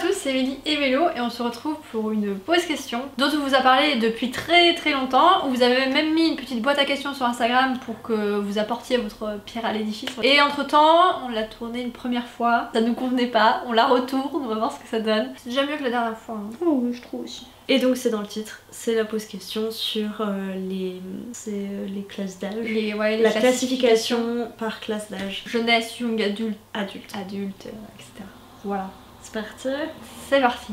tous, c'est Émilie et Mélo et on se retrouve pour une pause question dont on vous a parlé depuis très longtemps. Vous avez même mis une petite boîte à questions sur Instagram pour que vous apportiez votre pierre à l'édifice. Et entre temps, on l'a tournée une première fois, ça nous convenait pas, on la retourne, on va voir ce que ça donne. C'est déjà mieux que la dernière fois. Hein. Oh, je trouve aussi. Et donc c'est dans le titre, c'est la pause question sur les classes d'âge. La classification par classe d'âge. Jeunesse, young, adulte, etc. Voilà. C'est parti. C'est parti.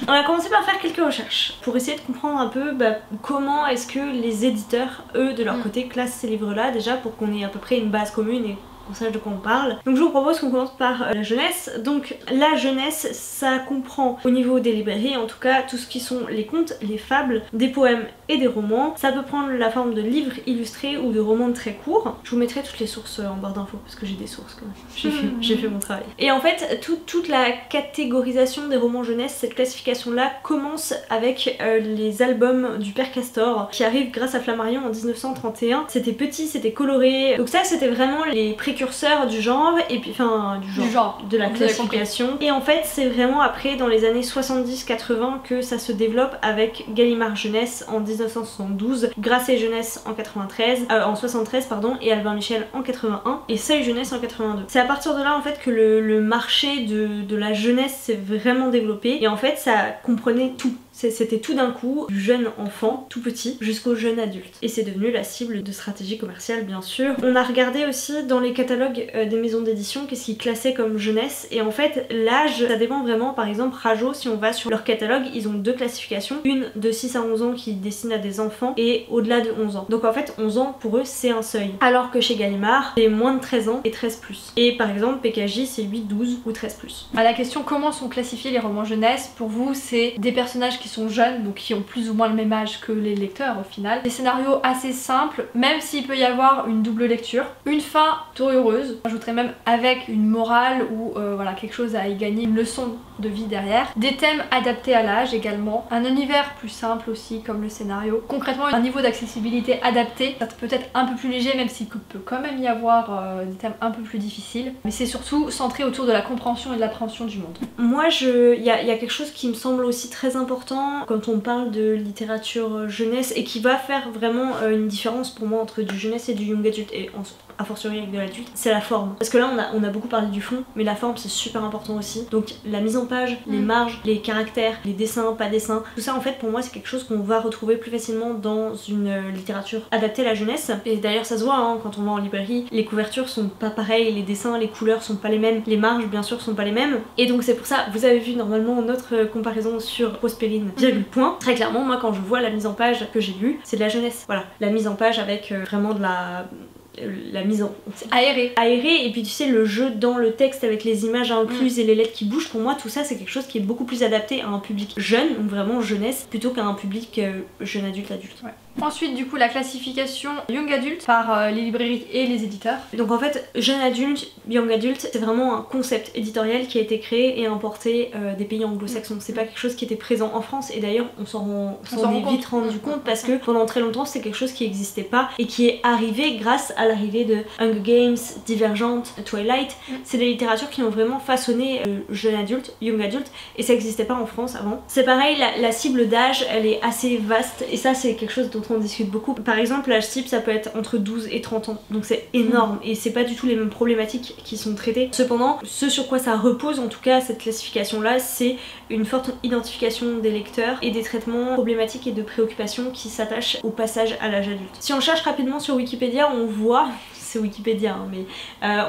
On a commencé par faire quelques recherches pour essayer de comprendre un peu comment est-ce que les éditeurs, eux, de leur côté, classent ces livres-là, déjà pour qu'on ait à peu près une base commune et qu'on sache de quoi on parle. Donc je vous propose qu'on commence par la jeunesse. Donc la jeunesse, ça comprend au niveau des librairies, en tout cas, tout ce qui sont les contes, les fables, des poèmes et des romans. Ça peut prendre la forme de livres illustrés ou de romans très courts. Je vous mettrai toutes les sources en barre d'infos parce que j'ai des sources quand même. J'ai fait mon travail. Et en fait, toute la catégorisation des romans jeunesse, cette classification-là commence avec les albums du Père Castor qui arrivent grâce à Flammarion en 1931. C'était petit, c'était coloré. Donc ça, c'était vraiment les précurseurs du genre et puis de la classification. Et en fait, c'est vraiment après dans les années 70-80 que ça se développe avec Gallimard Jeunesse en 1972, Grasset Jeunesse en 73 pardon, et Albin Michel en 81 et Seuil Jeunesse en 82. C'est à partir de là en fait que le marché de la jeunesse s'est vraiment développé et en fait ça comprenait tout. C'était tout d'un coup, du jeune enfant, tout petit, jusqu'au jeune adulte. Et c'est devenu la cible de stratégie commerciale bien sûr. On a regardé aussi dans les catalogues des maisons d'édition qu'est-ce qu'ils classaient comme jeunesse. Et en fait, l'âge, ça dépend vraiment. Par exemple, Rajo, si on va sur leur catalogue, ils ont deux classifications. Une de 6 à 11 ans qui destine à des enfants et au-delà de 11 ans. Donc en fait, 11 ans pour eux, c'est un seuil. Alors que chez Gallimard, c'est moins de 13 ans et 13+. Et par exemple, PKJ, c'est 8, 12 ou 13+. À la question comment sont classifiés les romans jeunesse, pour vous, c'est des personnages qui sont jeunes, donc qui ont plus ou moins le même âge que les lecteurs au final. Des scénarios assez simples, même s'il peut y avoir une double lecture. Une fin plutôt heureuse, j'ajouterais même avec une morale ou voilà, quelque chose à y gagner, une leçon de vie derrière. Des thèmes adaptés à l'âge également. Un univers plus simple aussi comme le scénario. Concrètement, un niveau d'accessibilité adapté, ça peut être un peu plus léger même s'il peut quand même y avoir des thèmes un peu plus difficiles. Mais c'est surtout centré autour de la compréhension et de l'appréhension du monde. Moi, il y a quelque chose qui me semble aussi très important quand on parle de littérature jeunesse et qui va faire vraiment une différence pour moi entre du jeunesse et du young adulte et a fortiori avec de l'adulte, c'est la forme. Parce que là on a beaucoup parlé du fond, mais la forme c'est super important aussi. Donc la mise en page, les marges, les caractères, les dessins, pas dessins, tout ça en fait pour moi c'est quelque chose qu'on va retrouver plus facilement dans une littérature adaptée à la jeunesse. Et d'ailleurs ça se voit hein, quand on va en librairie, les couvertures sont pas pareilles, les dessins, les couleurs sont pas les mêmes, les marges bien sûr sont pas les mêmes. Et donc c'est pour ça, vous avez vu normalement notre comparaison sur Prospérine, virgule point. Très clairement moi quand je vois la mise en page que j'ai lue, c'est de la jeunesse. Voilà, la mise en page avec vraiment de la mise en... aérée et puis tu sais le jeu dans le texte avec les images incluses et les lettres qui bougent, pour moi tout ça c'est quelque chose qui est beaucoup plus adapté à un public jeune, donc vraiment jeunesse, plutôt qu'à un public jeune adulte. Ouais. Ensuite du coup la classification young adulte par les librairies et les éditeurs. Donc en fait jeune adulte, young adulte, c'est vraiment un concept éditorial qui a été créé et importé des pays anglo-saxons. C'est pas quelque chose qui était présent en France et d'ailleurs on s'en est vite rendu compte parce que pendant très longtemps c'était quelque chose qui n'existait pas et qui est arrivé grâce à l'arrivée de Hunger Games, Divergente, Twilight. C'est des littératures qui ont vraiment façonné jeune adulte, young adulte et ça n'existait pas en France avant. C'est pareil, la cible d'âge elle est assez vaste et ça c'est quelque chose dont on discute beaucoup. Par exemple l'âge cible ça peut être entre 12 et 30 ans donc c'est énorme et c'est pas du tout les mêmes problématiques qui sont traitées. Cependant ce sur quoi ça repose en tout cas cette classification là c'est une forte identification des lecteurs et des traitements problématiques et de préoccupations qui s'attachent au passage à l'âge adulte. Si on cherche rapidement sur Wikipédia on voit c'est Wikipédia hein, mais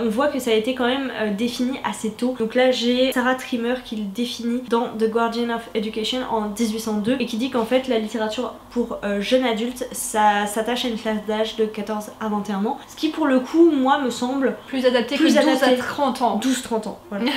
on voit que ça a été quand même défini assez tôt. Donc là j'ai Sarah Trimmer qui le définit dans The Guardian of Education en 1802 et qui dit qu'en fait la littérature pour jeunes adultes ça s'attache à une classe d'âge de 14 à 21 ans, ce qui pour le coup moi me semble plus adapté que 12 à 30 ans. 12-30 ans voilà.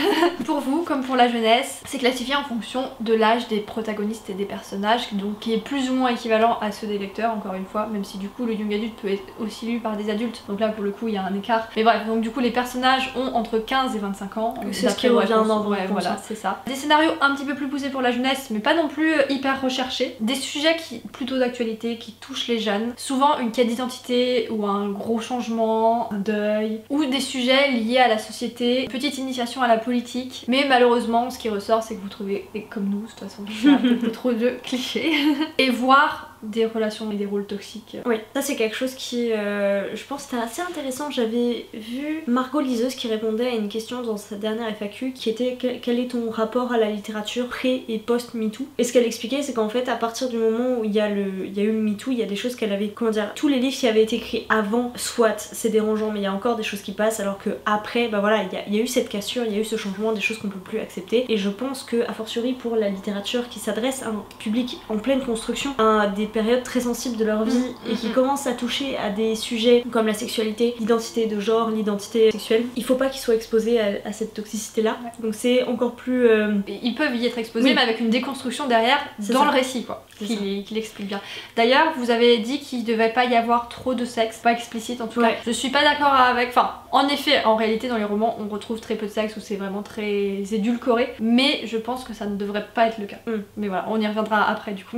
Pour vous comme pour la jeunesse, c'est classifié en fonction de l'âge des protagonistes et des personnages, donc qui est plus ou moins équivalent à ceux des lecteurs encore une fois, même si du coup le young adulte peut être aussi lu par des adultes, donc là pour le coup il y a un écart. Mais bref, donc du coup les personnages ont entre 15 et 25 ans. C'est ce qui revient dans vos réponses. Voilà, c'est ça. Des scénarios un petit peu plus poussés pour la jeunesse, mais pas non plus hyper recherchés. Des sujets plutôt d'actualité, qui touchent les jeunes. Souvent une quête d'identité ou un gros changement, un deuil, ou des sujets liés à la société, petite initiation à la politique. Mais malheureusement, ce qui ressort, c'est que vous trouvez, et comme nous de toute façon, un peu trop de clichés, et voir des relations et des rôles toxiques. Oui, ça c'est quelque chose qui, je pense, c'était assez intéressant. J'avais vu Margot Liseuse qui répondait à une question dans sa dernière FAQ qui était quel est ton rapport à la littérature pré et post MeToo. Et ce qu'elle expliquait, c'est qu'en fait, à partir du moment où il y a eu le MeToo, il y a des choses qu'elle avait, comment dire, tous les livres qui avaient été écrits avant, soit c'est dérangeant, mais il y a encore des choses qui passent, alors que après, bah voilà, il y a eu cette cassure, il y a eu ce changement, des choses qu'on peut plus accepter. Et je pense que, a fortiori pour la littérature qui s'adresse à un public en pleine construction, à des périodes très sensibles de leur vie et qui commencent à toucher à des sujets comme la sexualité, l'identité de genre, l'identité sexuelle, il faut pas qu'ils soient exposés à cette toxicité là. Ouais. Donc c'est encore plus... Ils peuvent y être exposés, mais avec une déconstruction derrière dans le récit quoi, qui l'explique bien. D'ailleurs vous avez dit qu'il devait pas y avoir trop de sexe, pas explicite en tout cas. Je suis pas d'accord avec... Enfin en effet en réalité dans les romans on retrouve très peu de sexe où c'est vraiment très édulcoré, mais je pense que ça ne devrait pas être le cas. Mais voilà, on y reviendra après du coup.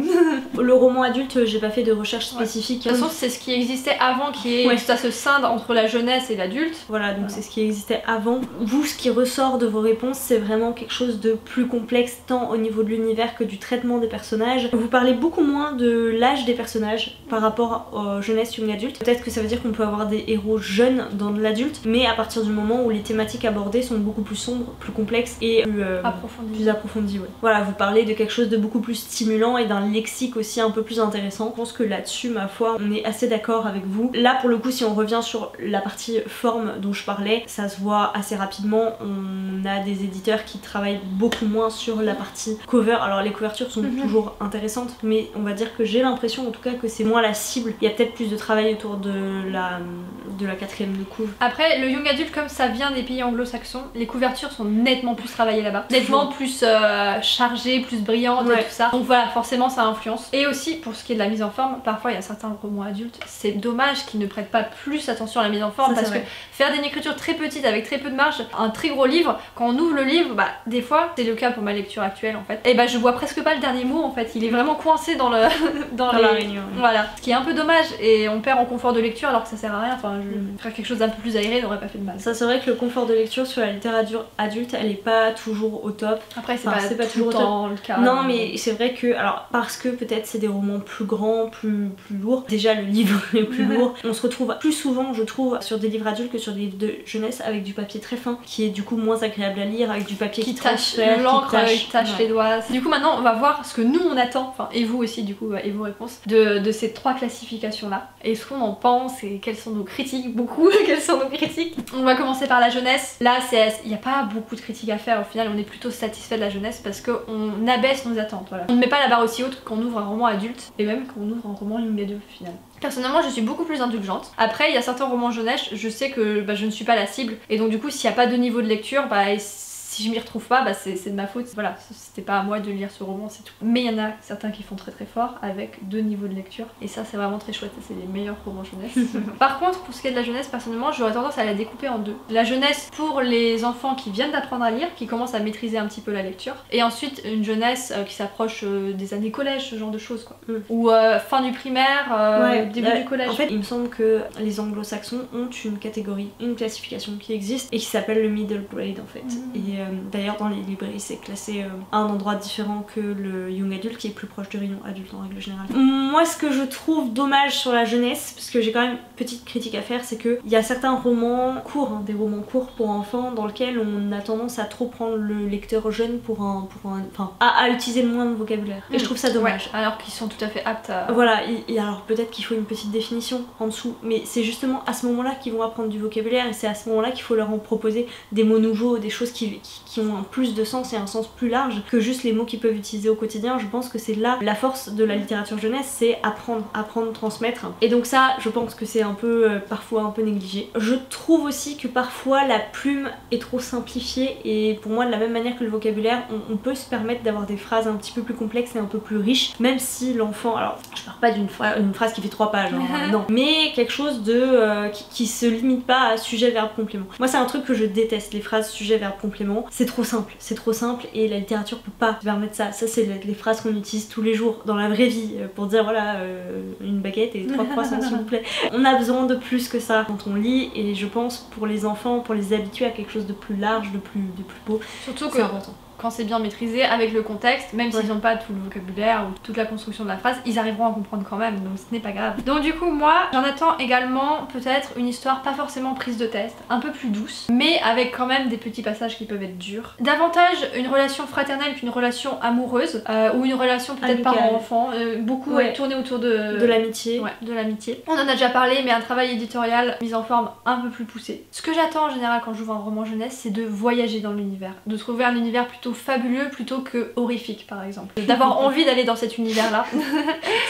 Le roman adulte, j'ai pas fait de recherche spécifique. De toute façon c'est ce qui existait avant ça se scinde entre la jeunesse et l'adulte. Voilà, donc c'est ce qui existait avant. Vous, ce qui ressort de vos réponses, c'est vraiment quelque chose de plus complexe tant au niveau de l'univers que du traitement des personnages. Vous parlez beaucoup moins de l'âge des personnages par rapport aux jeunesse, young adulte. Peut-être que ça veut dire qu'on peut avoir des héros jeunes dans de l'adulte, mais à partir du moment où les thématiques abordées sont beaucoup plus sombres, plus complexes et plus approfondies. Ouais. Voilà, vous parlez de quelque chose de beaucoup plus stimulant et d'un lexique aussi un peu plus intéressant. Je pense que là-dessus, ma foi, on est assez d'accord avec vous. Là, pour le coup, si on revient sur la partie forme dont je parlais, ça se voit assez rapidement. On a des éditeurs qui travaillent beaucoup moins sur la partie cover. Alors les couvertures sont toujours intéressantes, mais on va dire que j'ai l'impression en tout cas que c'est moins la cible. Il y a peut-être plus de travail autour de la quatrième de couve. Après, le young adulte, comme ça vient des pays anglo-saxons, les couvertures sont nettement plus travaillées là-bas. Nettement plus chargées, plus brillantes et tout ça. Donc voilà, forcément ça influence. Et aussi, pour ce qui est de la mise en forme, parfois il y a certains romans adultes, c'est dommage qu'ils ne prêtent pas plus attention à la mise en forme, parce que faire une écriture très petite avec très peu de marge, un très gros livre, quand on ouvre le livre, bah des fois, c'est le cas pour ma lecture actuelle en fait, et bah je vois presque pas le dernier mot en fait, il est vraiment coincé dans la réunion. Voilà, ce qui est un peu dommage, et on perd en confort de lecture alors que ça sert à rien. Enfin, faire quelque chose d'un peu plus aéré n'aurait pas fait de mal. Ça, c'est vrai que le confort de lecture sur la littérature adulte, elle est pas toujours au top. Après, c'est pas toujours le cas. Non, mais c'est vrai que, alors, parce que peut-être c'est des romans plus grands, plus lourds. Déjà, le livre est plus lourd. On se retrouve plus souvent, je trouve, sur des livres adultes que sur des livres de jeunesse avec du papier très fin, qui est du coup moins agréable à lire, avec du papier qui tache l'encre, qui tache les doigts. Du coup, maintenant, on va voir ce que nous on attend, enfin, et vous aussi, du coup, et vos réponses, de ces trois classifications là. Et ce qu'on en pense, et quelles sont nos critiques, beaucoup, quelles sont nos critiques. On va commencer par la jeunesse. Là, il n'y a pas beaucoup de critiques à faire. Au final, on est plutôt satisfait de la jeunesse parce qu'on abaisse nos attentes. Voilà. On ne met pas la barre aussi haute qu'on ouvre un roman adulte, et même qu'on ouvre un roman young adulte au final. Personnellement, je suis beaucoup plus indulgente. Après, il y a certains romans jeunesse, je sais que je ne suis pas la cible, et donc du coup, s'il n'y a pas de niveau de lecture, si je m'y retrouve pas, c'est de ma faute. Voilà, c'était pas à moi de lire ce roman, c'est tout. Mais il y en a certains qui font très très fort avec 2 niveaux de lecture, et ça c'est vraiment très chouette, c'est les meilleurs romans jeunesse. Par contre, pour ce qui est de la jeunesse, personnellement, j'aurais tendance à la découper en 2. La jeunesse pour les enfants qui viennent d'apprendre à lire, qui commencent à maîtriser un petit peu la lecture, et ensuite une jeunesse qui s'approche des années collège, ce genre de choses quoi. Ou fin du primaire, début du collège. En fait, il me semble que les anglo-saxons ont une catégorie, une classification qui existe et qui s'appelle le middle grade en fait. Et d'ailleurs dans les librairies c'est classé à un endroit différent que le young adulte qui est plus proche du rayon adulte en règle générale. Moi ce que je trouve dommage sur la jeunesse, parce que j'ai quand même une petite critique à faire, c'est qu'il y a certains romans courts, des romans courts pour enfants dans lesquels on a tendance à trop prendre le lecteur jeune à utiliser le moins de vocabulaire. Et je trouve ça dommage. Ouais, alors qu'ils sont tout à fait aptes à... Voilà, et alors peut-être qu'il faut une petite définition en dessous, mais c'est justement à ce moment-là qu'ils vont apprendre du vocabulaire, et c'est à ce moment-là qu'il faut leur en proposer des mots nouveaux, des choses qui qui ont un plus de sens et un sens plus large que juste les mots qu'ils peuvent utiliser au quotidien. Je pense que c'est là la force de la littérature jeunesse, c'est apprendre, transmettre. Et donc ça, je pense que c'est un peu parfois un peu négligé. Je trouve aussi que parfois la plume est trop simplifiée et pour moi de la même manière que le vocabulaire, on peut se permettre d'avoir des phrases un petit peu plus complexes et un peu plus riches, même si l'enfant, alors je parle pas d'une phrase qui fait 3 pages, hein, non, mais quelque chose de qui se limite pas à sujet, verbe, complément. Moi c'est un truc que je déteste, les phrases sujet, verbe, complément. C'est trop simple et la littérature peut pas se permettre ça. Ça c'est les phrases qu'on utilise tous les jours dans la vraie vie pour dire voilà une baguette et 3 croissants s'il vous plaît. On a besoin de plus que ça quand on lit et je pense pour les enfants, pour les habituer à quelque chose de plus large, de plus beau, surtout que important. Quand c'est bien maîtrisé avec le contexte, même s'ils n'ont pas tout le vocabulaire ou toute la construction de la phrase, ils arriveront à comprendre quand même, donc ce n'est pas grave. Donc du coup moi j'en attends également peut-être une histoire pas forcément prise de test, un peu plus douce, mais avec quand même des petits passages qui peuvent être durs. Davantage une relation fraternelle qu'une relation amoureuse, ou une relation peut-être parent-enfant, beaucoup tournée autour de l'amitié. Ouais, de l'amitié. On en a déjà parlé, mais un travail éditorial mis en forme un peu plus poussé. Ce que j'attends en général quand j'ouvre un roman jeunesse, c'est de voyager dans l'univers, de trouver un univers plutôt fabuleux plutôt que horrifique par exemple. D'avoir envie d'aller dans cet univers là.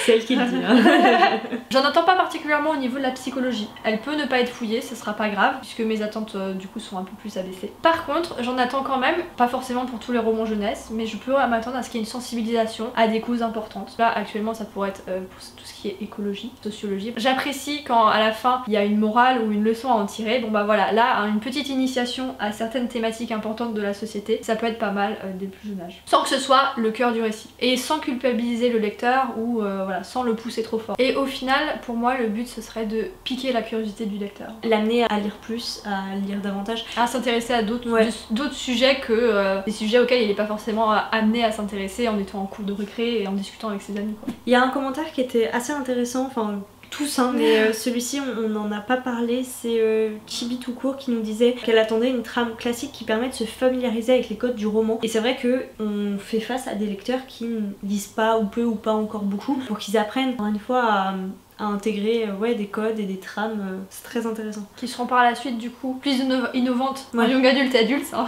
C'est elle qui le dit. Hein. J'en attends pas particulièrement au niveau de la psychologie. Elle peut ne pas être fouillée, ça sera pas grave puisque mes attentes du coup sont un peu plus abaissées. Par contre j'en attends quand même, pas forcément pour tous les romans jeunesse, mais je peux m'attendre à ce qu'il y ait une sensibilisation à des causes importantes. Là actuellement ça pourrait être pour tout ce qui est écologie, sociologie. J'apprécie quand à la fin il y a une morale ou une leçon à en tirer. Bon bah voilà, là une petite initiation à certaines thématiques importantes de la société, ça peut être pas mal dès le plus jeune âge. Sans que ce soit le cœur du récit. Et sans culpabiliser le lecteur ou voilà, sans le pousser trop fort. Et au final, pour moi, le but ce serait de piquer la curiosité du lecteur. L'amener à lire plus, à lire davantage. À s'intéresser à d'autres sujets que des sujets auxquels il n'est pas forcément amené à s'intéresser en étant en cours de récré et en discutant avec ses amis. Il y a un commentaire qui était assez intéressant, enfin tous hein, mais celui-ci on n'en a pas parlé, c'est Chibi tout court qui nous disait qu'elle attendait une trame classique qui permet de se familiariser avec les codes du roman. Et c'est vrai que on fait face à des lecteurs qui ne lisent pas ou peu ou pas encore beaucoup pour qu'ils apprennent encore une fois à intégrer des codes et des trames, c'est très intéressant. Qui seront par la suite du coup plus innovantes en young adulte et adulte. Hein.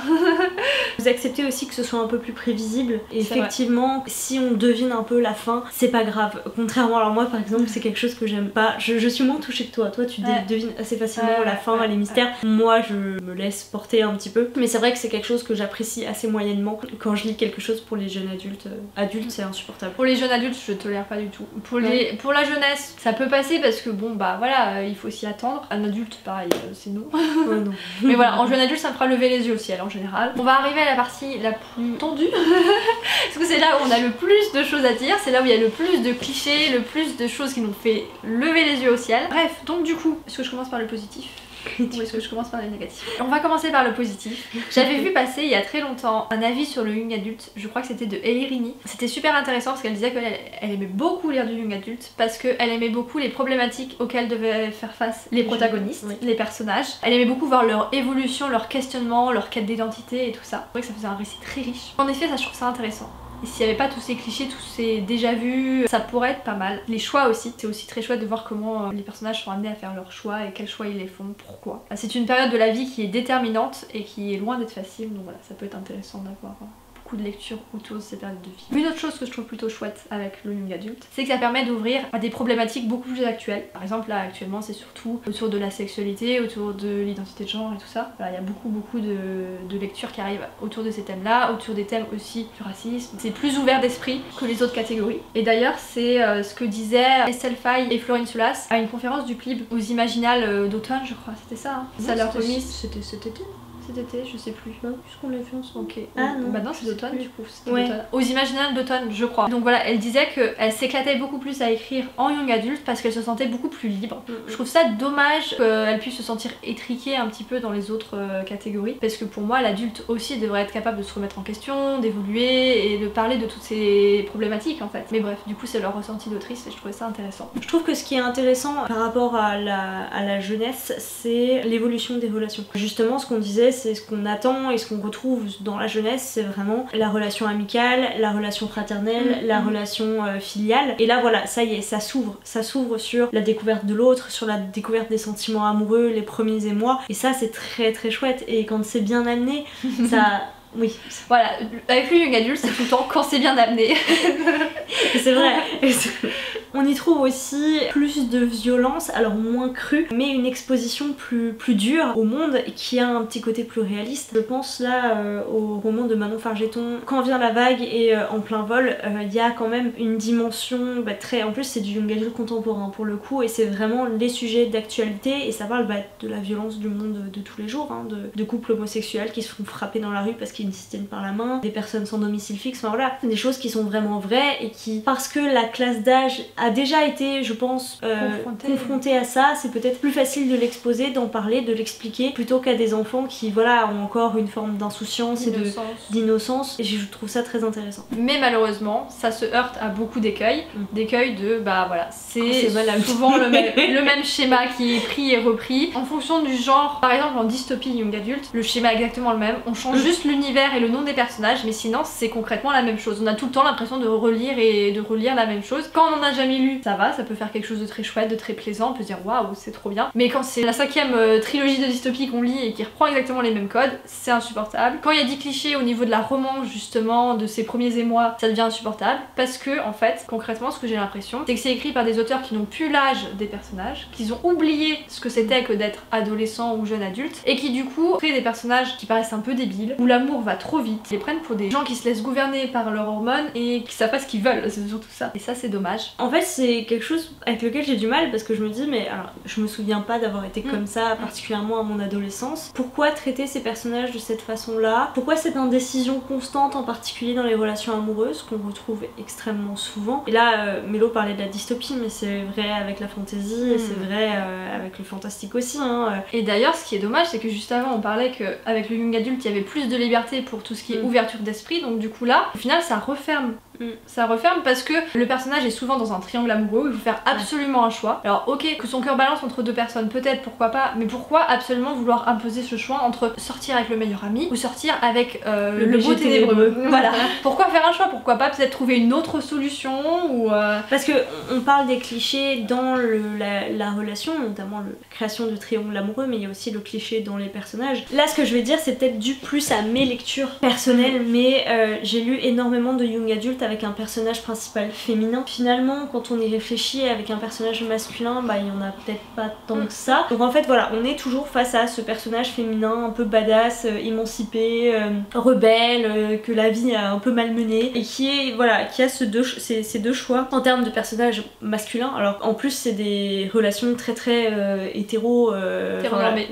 Vous acceptez aussi que ce soit un peu plus prévisible et effectivement si on devine un peu la fin c'est pas grave. Contrairement alors moi par exemple c'est quelque chose que j'aime pas, je suis moins touchée que toi, tu devines assez facilement la fin, les mystères. Moi je me laisse porter un petit peu mais c'est vrai que c'est quelque chose que j'apprécie assez moyennement quand je lis quelque chose pour les jeunes adultes. Adultes c'est insupportable. Pour les jeunes adultes je tolère pas du tout. Pour la jeunesse ça peut passer parce que bon bah voilà il faut s'y attendre. Un adulte pareil c'est non. Non. Mais voilà en jeune adulte ça me fera lever les yeux au ciel en général. On va arriver à la partie la plus tendue parce que c'est là où on a le plus de choses à dire, c'est là où il y a le plus de clichés, le plus de choses qui nous fait lever les yeux au ciel. Bref donc du coup est-ce que je commence par le positif ou est-ce que je commence par les négatifs? On va commencer par le positif. J'avais vu passer il y a très longtemps un avis sur le young adulte, je crois que c'était de Ellie Rini. C'était super intéressant parce qu'elle disait qu'elle aimait beaucoup lire du young adulte parce qu'elle aimait beaucoup les problématiques auxquelles devaient faire face les protagonistes, les personnages. Elle aimait beaucoup voir leur évolution, leur questionnement, leur quête d'identité et tout ça. C'est vrai que ça faisait un récit très riche. En effet ça je trouve ça intéressant. Et s'il n'y avait pas tous ces clichés, tous ces déjà vus, ça pourrait être pas mal. Les choix aussi, c'est aussi très chouette de voir comment les personnages sont amenés à faire leurs choix et quels choix ils les font, pourquoi. C'est une période de la vie qui est déterminante et qui est loin d'être facile, donc voilà, ça peut être intéressant d'avoir de lecture autour de ces périodes de vie. Une autre chose que je trouve plutôt chouette avec le young adulte, c'est que ça permet d'ouvrir à des problématiques beaucoup plus actuelles. Par exemple là actuellement c'est surtout autour de la sexualité, autour de l'identité de genre et tout ça. Voilà, il y a beaucoup de lectures qui arrivent autour de ces thèmes là, autour des thèmes aussi du racisme. C'est plus ouvert d'esprit que les autres catégories. Et d'ailleurs c'est ce que disaient Estelle Faye et Florine Soulas à une conférence du PLIB aux Imaginales d'automne je crois, c'était ça hein. Ça leur remise. C'était cet été. Cet été, je sais plus. Non, puisqu'on l'a fait ensemble. Ok. Ah non. Bah non, c'est d'automne du coup. Aux Imaginales d'automne, je crois. Donc voilà, elle disait qu'elle s'éclatait beaucoup plus à écrire en young adulte parce qu'elle se sentait beaucoup plus libre. Je trouve ça dommage qu'elle puisse se sentir étriquée un petit peu dans les autres catégories parce que pour moi, l'adulte aussi devrait être capable de se remettre en question, d'évoluer et de parler de toutes ces problématiques en fait. Mais bref, du coup, c'est leur ressenti d'autrice et je trouvais ça intéressant. Je trouve que ce qui est intéressant par rapport à la jeunesse, c'est l'évolution des relations. Justement, ce qu'on disait, c'est ce qu'on attend et ce qu'on retrouve dans la jeunesse, c'est vraiment la relation amicale, la relation fraternelle, la relation filiale. Et là voilà, ça y est, ça s'ouvre sur la découverte de l'autre, sur la découverte des sentiments amoureux, les premiers émois. Et ça c'est très très chouette et quand c'est bien amené, Oui. Voilà, avec le young adulte, c'est tout le temps quand c'est bien amené. C'est vrai. On y trouve aussi plus de violence, alors moins crue, mais une exposition plus dure au monde qui a un petit côté plus réaliste. Je pense là au roman de Manon Fargeton, Quand vient la vague et En plein vol, il y a quand même une dimension très... En plus c'est du young adult contemporain pour le coup, et c'est vraiment les sujets d'actualité, et ça parle de la violence du monde de tous les jours, hein, de couples homosexuels qui se font frapper dans la rue parce qu'ils se tiennent par la main, des personnes sans domicile fixe, enfin voilà, des choses qui sont vraiment vraies et qui, parce que la classe d'âge a déjà été, je pense, confrontée à ça, c'est peut-être plus facile de l'exposer, d'en parler, de l'expliquer, plutôt qu'à des enfants qui, voilà, ont encore une forme d'insouciance et d'innocence, et je trouve ça très intéressant. Mais malheureusement, ça se heurte à beaucoup d'écueils, d'écueils de, bah voilà, c'est souvent le même schéma qui est pris et repris, en fonction du genre. Par exemple en dystopie young adulte, le schéma est exactement le même, on change juste l'univers et le nom des personnages, mais sinon c'est concrètement la même chose. On a tout le temps l'impression de relire et de relire la même chose. Quand on en a jamais lu, ça va, ça peut faire quelque chose de très chouette, de très plaisant, on peut se dire waouh, c'est trop bien. Mais quand c'est la 5ème trilogie de dystopie qu'on lit et qui reprend exactement les mêmes codes, c'est insupportable. Quand il y a des clichés au niveau de la romance justement, de ses premiers émois, ça devient insupportable, parce que en fait, concrètement, ce que j'ai l'impression, c'est que c'est écrit par des auteurs qui n'ont plus l'âge des personnages, qu'ils ont oublié ce que c'était que d'être adolescent ou jeune adulte, et qui du coup créent des personnages qui paraissent un peu débiles, où l'amour va trop vite, ils les prennent pour des gens qui se laissent gouverner par leurs hormones et qui savent pas ce qu'ils veulent, c'est surtout ça. Et ça c'est dommage. En fait c'est quelque chose avec lequel j'ai du mal, parce que je me dis mais alors je me souviens pas d'avoir été comme ça particulièrement à mon adolescence. Pourquoi traiter ces personnages de cette façon là? Pourquoi cette indécision constante, en particulier dans les relations amoureuses, qu'on retrouve extrêmement souvent? Et là Mélo parlait de la dystopie, mais c'est vrai avec la fantasy, et c'est vrai avec le fantastique aussi, hein. Et d'ailleurs ce qui est dommage, c'est que juste avant on parlait qu'avec le young adulte il y avait plus de liberté pour tout ce qui est ouverture d'esprit, donc du coup là au final ça referme. Ça referme parce que le personnage est souvent dans un triangle amoureux où il faut faire absolument un choix. Alors ok, que son cœur balance entre deux personnes, peut-être, pourquoi pas, mais pourquoi absolument vouloir imposer ce choix entre sortir avec le meilleur ami ou sortir avec le beau ténébreux? Voilà. Pourquoi faire un choix? Pourquoi pas peut-être trouver une autre solution ou Parce que on parle des clichés dans la relation, notamment la création de triangle amoureux, mais il y a aussi le cliché dans les personnages. Là ce que je vais dire c'est peut-être dû plus à mes lectures personnelles, mais j'ai lu énormément de young adultes avec un personnage principal féminin. Finalement quand on y réfléchit, avec un personnage masculin, bah il y en a peut-être pas tant que ça. Donc en fait voilà, on est toujours face à ce personnage féminin un peu badass, émancipé, rebelle, que la vie a un peu malmené, et qui est voilà, qui a ces deux choix en termes de personnage masculin. Alors en plus c'est des relations très hétéronormées,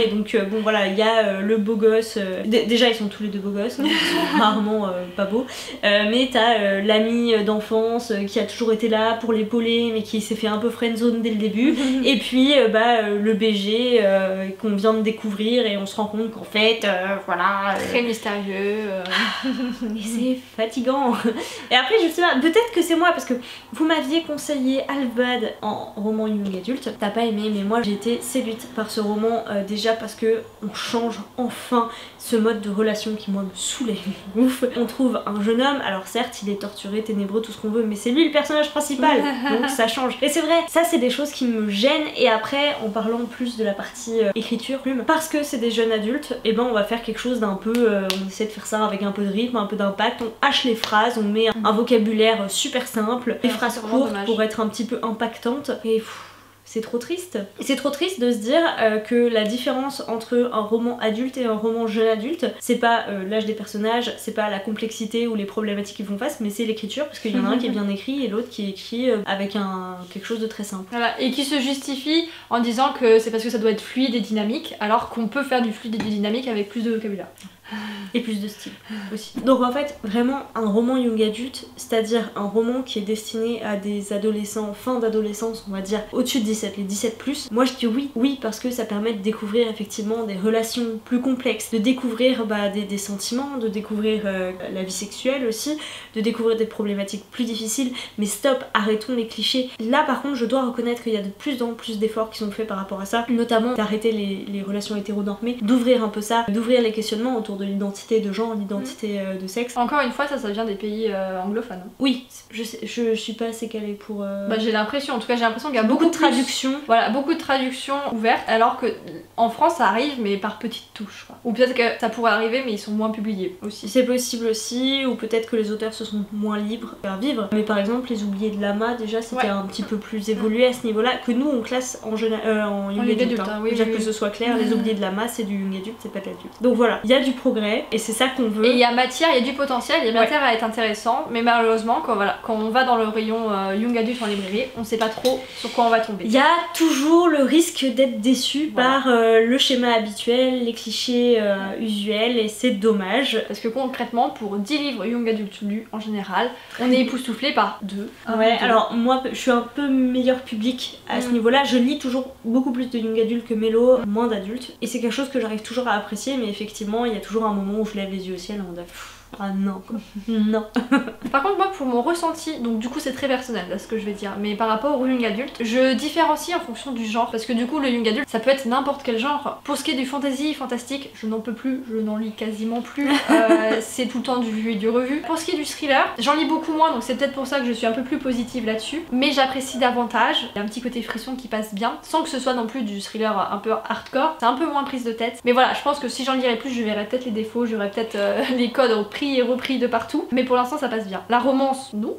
donc bon voilà, il y a le beau gosse, déjà ils sont tous les deux beaux gosses, hein, ils sont rarement pas beaux, mais t'as l'ami d'enfance qui a toujours été là pour l'épauler mais qui s'est fait un peu friendzone dès le début, et puis le BG qu'on vient de découvrir et on se rend compte qu'en fait voilà, très mystérieux et c'est fatigant. Et après je sais pas, peut-être que c'est moi, parce que vous m'aviez conseillé Albad en roman young adulte, t'as pas aimé, mais moi j'ai été séduite par ce roman, déjà parce que on change enfin ce mode de relation qui moi me saoulait ouf. On trouve un jeune homme, alors certes il est torturé, ténébreux, tout ce qu'on veut, mais c'est lui le personnage principal, donc ça change. Et c'est vrai, ça c'est des choses qui me gênent. Et après, en parlant plus de la partie écriture, plume, parce que c'est des jeunes adultes, et ben on va faire quelque chose d'un peu, on essaie de faire ça avec un peu de rythme, un peu d'impact, on hache les phrases, on met un vocabulaire super simple, des phrases courtes pour être un petit peu impactantes, et c'est trop triste. C'est trop triste de se dire que la différence entre un roman adulte et un roman jeune adulte, c'est pas l'âge des personnages, c'est pas la complexité ou les problématiques qu'ils font face, mais c'est l'écriture, parce qu'il y en a un qui est bien écrit et l'autre qui est écrit avec quelque chose de très simple. Voilà, et qui se justifie en disant que c'est parce que ça doit être fluide et dynamique, alors qu'on peut faire du fluide et du dynamique avec plus de vocabulaire. Et plus de style aussi. Donc en fait, vraiment un roman young adulte, c'est-à-dire un roman qui est destiné à des adolescents, fin d'adolescence, on va dire au-dessus de 17, les 17+. Moi je dis oui, parce que ça permet de découvrir effectivement des relations plus complexes, de découvrir des sentiments, de découvrir la vie sexuelle aussi, de découvrir des problématiques plus difficiles, mais stop, arrêtons les clichés. Là par contre je dois reconnaître qu'il y a de plus en plus d'efforts qui sont faits par rapport à ça, notamment d'arrêter les relations hétéronormées, d'ouvrir un peu ça, d'ouvrir les questionnements autour de de l'identité de genre, l'identité de sexe. Encore une fois, ça vient des pays anglophones. Oui, je suis pas assez calée pour... Bah, j'ai l'impression, en tout cas j'ai l'impression qu'il y a beaucoup de plus, traductions. voilà, beaucoup de traductions ouvertes, alors que en France ça arrive mais par petites touches quoi. Ou peut-être que ça pourrait arriver mais ils sont moins publiés aussi. C'est possible aussi, ou peut-être que les auteurs se sont moins libres à vivre. Mais par exemple les oubliés de Lama déjà c'était un petit peu plus évolué à ce niveau-là, que nous on classe en young adult. Hein. Oui, Déjà que ce soit clair, les oubliés de Lama c'est du young adult, c'est pas de l'adulte. Donc voilà, il y a du progrès et c'est ça qu'on veut. Et il y a matière, il y a du potentiel, il y a matière à être intéressant, mais malheureusement quand on va dans le rayon young adult en librairie, on sait pas trop sur quoi on va tomber. Il y a toujours le risque d'être déçu par le schéma habituel, les clichés usuels, et c'est dommage. Parce que concrètement, pour 10 livres young adult lus en général, on est époustouflé par 2. Ouais, alors moi je suis un peu meilleur public à ce niveau-là, je lis toujours beaucoup plus de young adult que Mélo, moins d'adultes, et c'est quelque chose que j'arrive toujours à apprécier, mais effectivement il y a toujours un moment où je lève les yeux au ciel en mode ah non quoi. Non. Par contre moi pour mon ressenti, donc du coup c'est très personnel là ce que je vais dire, mais par rapport au young adulte, je différencie en fonction du genre, parce que du coup le young adulte ça peut être n'importe quel genre. Pour ce qui est du fantasy, fantastique, je n'en peux plus, je n'en lis quasiment plus, c'est tout le temps du vu et du revu. Pour ce qui est du thriller, j'en lis beaucoup moins donc c'est peut-être pour ça que je suis un peu plus positive là-dessus, mais j'apprécie davantage, il y a un petit côté frisson qui passe bien, sans que ce soit non plus du thriller un peu hardcore, c'est un peu moins prise de tête, mais voilà je pense que si j'en lirais plus je verrais peut-être les défauts, je verrais peut-être les codes repris et repris de partout, mais pour l'instant ça passe bien. La romance, non.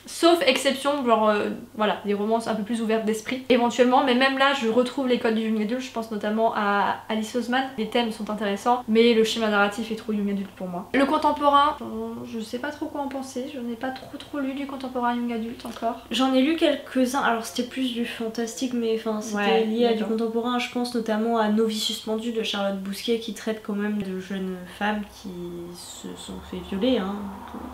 Sauf exception, genre voilà, des romances un peu plus ouvertes d'esprit éventuellement, mais même là je retrouve les codes du young adult, je pense notamment à Alice Oseman, les thèmes sont intéressants, mais le schéma narratif est trop young adult pour moi. Le contemporain, je sais pas trop quoi en penser, je n'ai pas trop lu du contemporain young adult encore. J'en ai lu quelques-uns, alors c'était plus du fantastique, mais enfin c'était lié à du contemporain, je pense notamment à Nos vies suspendues de Charlotte Bousquet qui traite quand même de jeunes femmes qui se sont fait violer, hein.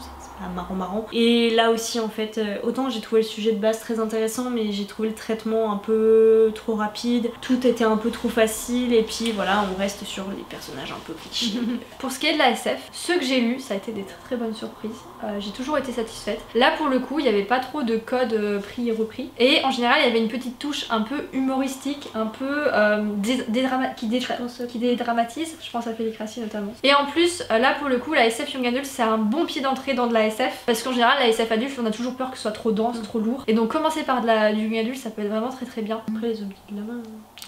C'est pas marrant. Et là aussi en fait, autant j'ai trouvé le sujet de base très intéressant, mais j'ai trouvé le traitement un peu trop rapide, tout était un peu trop facile, et puis voilà, on reste sur les personnages un peu clichés. Pour ce qui est de la SF, ceux que j'ai lus, ça a été des très bonnes surprises, j'ai toujours été satisfaite. Là pour le coup, il n'y avait pas trop de codes pris et repris, et en général il y avait une petite touche un peu humoristique, un peu qui dédramatise, je pense à Félix Rassi notamment. Et en plus, là pour le coup, la SF young adult c'est un bon pied d'entrée dans de la SF, parce qu'en général la SF adulte on a toujours peur que ce soit trop dense, trop lourd, et donc commencer par du young adulte ça peut être vraiment très bien. Après les oubliés de la main.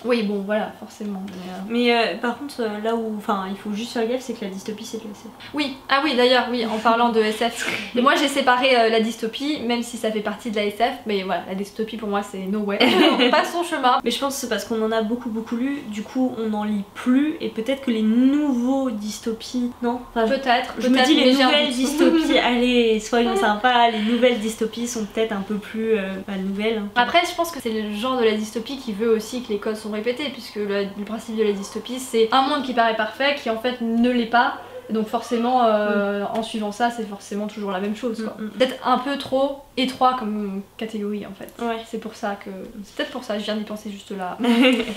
Oui bon voilà forcément. Mais par contre là où, enfin il faut juste faire gaffe, c'est que la dystopie c'est de la SF. Oui, ah oui d'ailleurs oui, en parlant de SF, et moi j'ai séparé la dystopie, même si ça fait partie de la SF, mais voilà la dystopie pour moi c'est no way, on passe son chemin. Mais je pense que c'est parce qu'on en a beaucoup lu, du coup on n'en lit plus, et peut-être que les nouveaux dystopies, non enfin, peut-être, je me dis les nouvelles dystopies, allez soyons sympas, les nouvelles dystopies sont peut-être un peu plus nouvelles. Hein. Après je pense que c'est le genre de la dystopie qui veut aussi que les codes sont répétés, puisque le principe de la dystopie c'est un monde qui paraît parfait qui en fait ne l'est pas. Donc forcément, en suivant ça, c'est forcément toujours la même chose quoi. Peut-être un peu trop étroit comme catégorie en fait. Ouais. C'est pour ça que... C'est peut-être pour ça, je viens d'y penser juste là.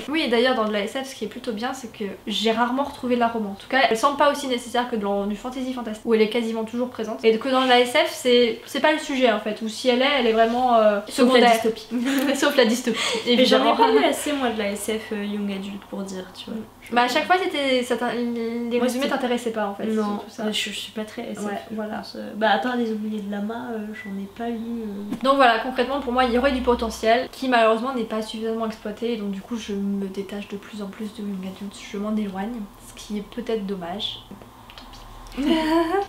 Oui, et d'ailleurs dans de la SF, ce qui est plutôt bien, c'est que j'ai rarement retrouvé de la romance. En tout cas, elle semble pas aussi nécessaire que dans du fantasy fantastique, où elle est quasiment toujours présente. Et que dans la SF, c'est pas le sujet en fait, ou si elle est vraiment secondaire. Sauf la dystopie. Sauf la dystopie, J'en évidemment. ai pas lu assez moi de la SF young adulte pour dire, tu vois. Bah à chaque fois les résumés t'intéressaient pas en fait. Non, tout ça. je suis pas très SF. Ouais, voilà. Bah à part les oubliés de Lama, j'en ai pas lu. Donc voilà, concrètement pour moi il y aurait du potentiel qui malheureusement n'est pas suffisamment exploité, et donc du coup je me détache de plus en plus de young adult, je m'en éloigne, ce qui est peut-être dommage.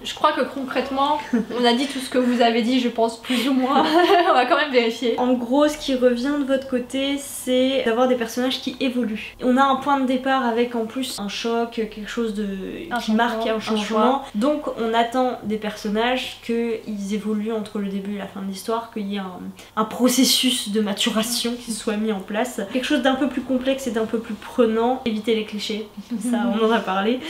Je crois que concrètement, on a dit tout ce que vous avez dit, je pense plus ou moins. On va quand même vérifier. En gros, ce qui revient de votre côté, c'est d'avoir des personnages qui évoluent. On a un point de départ avec en plus un choc, quelque chose qui marque un changement. Donc on attend des personnages qu'ils évoluent entre le début et la fin de l'histoire, qu'il y ait un processus de maturation qui soit mis en place. Quelque chose d'un peu plus complexe et d'un peu plus prenant. Éviter les clichés, ça on en a parlé.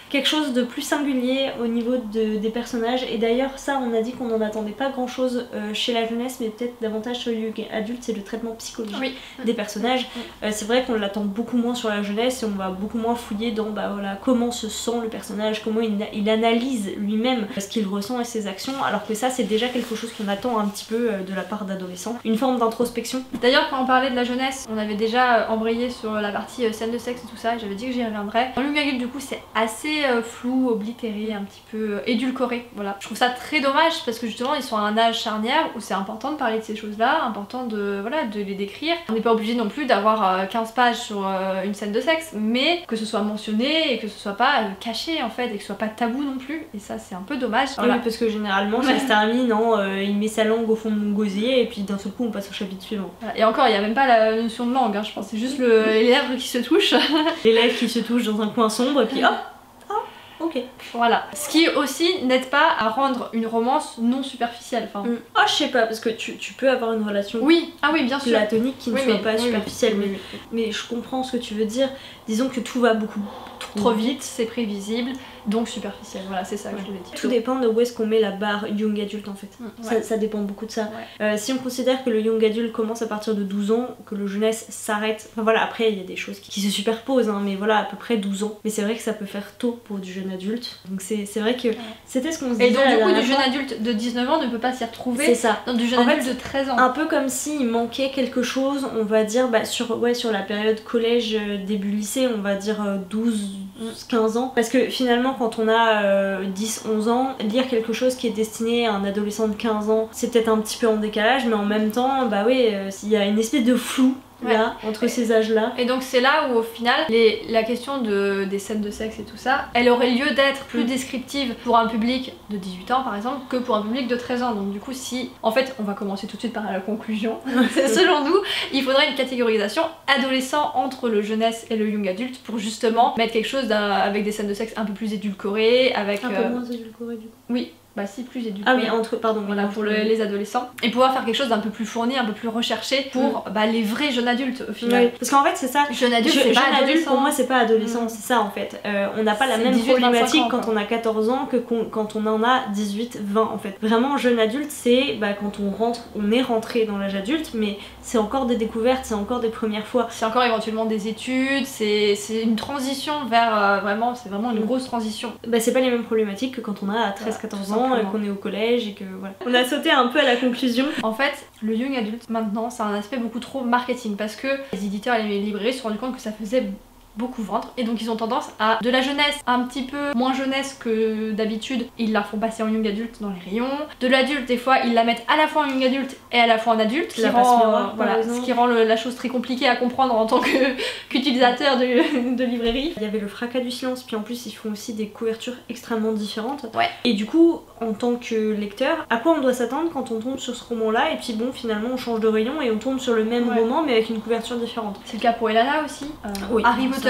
Quelque chose de plus singulier au niveau des personnages, et d'ailleurs ça on a dit qu'on n'en attendait pas grand chose chez la jeunesse, mais peut-être davantage sur les adultes, c'est le traitement psychologique des personnages. C'est vrai qu'on l'attend beaucoup moins sur la jeunesse, et on va beaucoup moins fouiller dans voilà, comment se sent le personnage, comment il analyse lui-même ce qu'il ressent et ses actions, alors que ça c'est déjà quelque chose qu'on attend un petit peu de la part d'adolescents, une forme d'introspection. D'ailleurs quand on parlait de la jeunesse, on avait déjà embrayé sur la partie scène de sexe et tout ça, et j'avais dit que j'y reviendrais. Dans le young adulte du coup c'est assez flou, oblitéré, un petit peu édulcoré, voilà. Je trouve ça très dommage parce que justement ils sont à un âge charnière où c'est important de parler de ces choses-là, important de, voilà, de les décrire. On n'est pas obligé non plus d'avoir 15 pages sur une scène de sexe, mais que ce soit mentionné et que ce soit pas caché en fait, et que ce soit pas tabou non plus, et ça c'est un peu dommage. Voilà. Oui, parce que généralement ça se termine il met sa langue au fond de mon gosier et puis d'un seul coup on passe au chapitre suivant. Voilà. Et encore, il y a même pas la notion de langue, hein, je pense, c'est juste les lèvres qui se touchent. Les lèvres qui se touchent dans un coin sombre et puis hop. Ok. Voilà. Ce qui aussi n'aide pas à rendre une romance non superficielle. Enfin... Oh, je sais pas, parce que tu peux avoir une relation oui, ah oui, bien sûr, platonique qui ne soit pas superficielle, mais je comprends ce que tu veux dire. Disons que tout va beaucoup trop vite, c'est prévisible, donc superficiel. Voilà, c'est ça que je voulais dire. Tout dépend de où est-ce qu'on met la barre young adulte en fait. Ça dépend beaucoup de ça. Si on considère que le young adulte commence à partir de 12 ans, que le jeunesse s'arrête, enfin voilà, après il y a des choses qui se superposent, hein, mais voilà, à peu près 12 ans. Mais c'est vrai que ça peut faire tôt pour du jeune adulte. Donc c'est vrai que c'était ce qu'on se disait. Et donc du coup, du jeune adulte de 19 ans ne peut pas s'y retrouver. C'est ça. Dans du jeune adulte de 13 ans. Un peu comme s'il manquait quelque chose, on va dire, sur la période collège, début lycée, on va dire 12-15 ans. Parce que finalement, quand on a 10-11 ans, lire quelque chose qui est destiné à un adolescent de 15 ans, c'est peut-être un petit peu en décalage, mais en même temps, il y a une espèce de flou. Là, entre ces âges-là. Et donc c'est là où au final, la question des scènes de sexe et tout ça, elle aurait lieu d'être plus descriptive pour un public de 18 ans par exemple que pour un public de 13 ans. Donc du coup si... En fait, on va commencer tout de suite par la conclusion. Selon nous, il faudrait une catégorisation adolescent entre le jeunesse et le young adulte pour justement mettre quelque chose avec des scènes de sexe un peu plus édulcorées, avec... Un peu moins édulcorées du coup. Oui. Bah si, plus éduqué. Ah oui, pardon. Voilà, pour les adolescents. Et pouvoir faire quelque chose d'un peu plus fourni, un peu plus recherché pour les vrais jeunes adultes au final. Oui. Parce qu'en fait c'est ça. Jeune adulte, c'est pas adolescent. Adulte, pour moi c'est pas adolescent, c'est ça en fait. On n'a pas la même problématique quand on a 14 ans que quand on en a 18, 20 en fait. Vraiment jeune adulte c'est quand on est rentré dans l'âge adulte, mais c'est encore des découvertes, c'est encore des premières fois. C'est encore éventuellement des études, c'est une transition vers c'est vraiment une grosse transition. C'est pas les mêmes problématiques que quand on a 13-14 ans et qu'on est au collège et que voilà. On a sauté un peu à la conclusion. En fait, le young adulte maintenant, c'est un aspect beaucoup trop marketing parce que les éditeurs et les librairies se sont rendus compte que ça faisait beaucoup vendre et donc ils ont tendance à de la jeunesse un petit peu moins jeunesse que d'habitude, ils la font passer en young adulte dans les rayons, de l'adulte des fois ils la mettent à la fois en young adulte et à la fois en adulte, ce qui rend la chose très compliquée à comprendre en tant qu'utilisateur de librairie. Il y avait le fracas du silence, puis en plus ils font aussi des couvertures extrêmement différentes et du coup en tant que lecteur, à quoi on doit s'attendre quand on tombe sur ce roman là et puis bon finalement on change de rayon et on tombe sur le même roman mais avec une couverture différente. C'est le cas pour Elana aussi, Harry Potter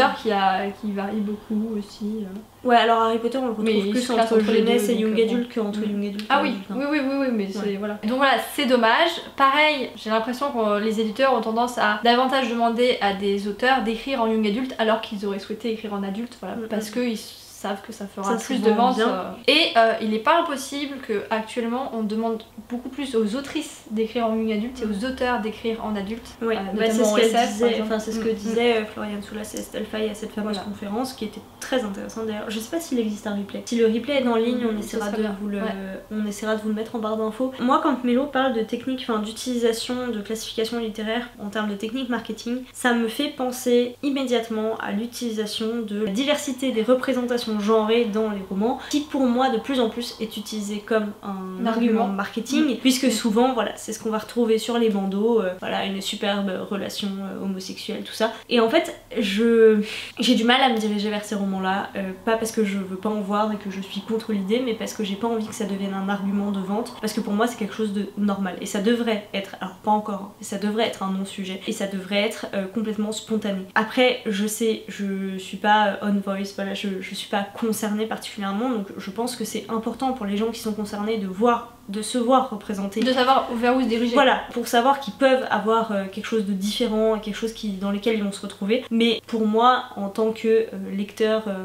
qui varie beaucoup aussi. Ouais, alors Harry Potter on le retrouve plus entre jeunesse et young adulte qu'entre young adulte. Ah oui, oui, mais c'est voilà. Donc voilà, c'est dommage. Pareil, j'ai l'impression que les éditeurs ont tendance à davantage demander à des auteurs d'écrire en young adulte alors qu'ils auraient souhaité écrire en adulte, voilà, parce qu'ils savent que ça fera plus de ventes. Et il n'est pas impossible que actuellement on demande beaucoup plus aux autrices d'écrire en young adulte et aux auteurs d'écrire en adulte. Oui, c'est ce qu'elle disait, c'est ce que disait Floriane Soulas et Estelle Faye à cette fameuse conférence qui était très intéressante d'ailleurs. Je sais pas s'il existe un replay. Si le replay est en ligne, on essaiera de vous le mettre en barre d'infos. Moi quand Mélo parle de technique, d'utilisation de classification littéraire en termes de technique marketing, ça me fait penser immédiatement à l'utilisation de la diversité des représentations genrées dans les romans, qui pour moi de plus en plus est utilisé comme un argument marketing, puisque souvent c'est ce qu'on va retrouver sur les bandeaux, une superbe relation homosexuelle, tout ça. Et en fait j'ai du mal à me diriger vers ces romans là, pas parce que je veux pas en voir et que je suis contre l'idée, mais parce que j'ai pas envie que ça devienne un argument de vente, parce que pour moi c'est quelque chose de normal et ça devrait être, alors pas encore, mais ça devrait être un non-sujet et ça devrait être complètement spontané. Après je sais, je suis pas on voice, je suis pas concernée particulièrement, donc je pense que c'est important pour les gens qui sont concernés de se voir représentés, de savoir vers où se diriger, pour savoir qu'ils peuvent avoir quelque chose de différent, quelque chose dans lequel ils vont se retrouver. Mais pour moi en tant que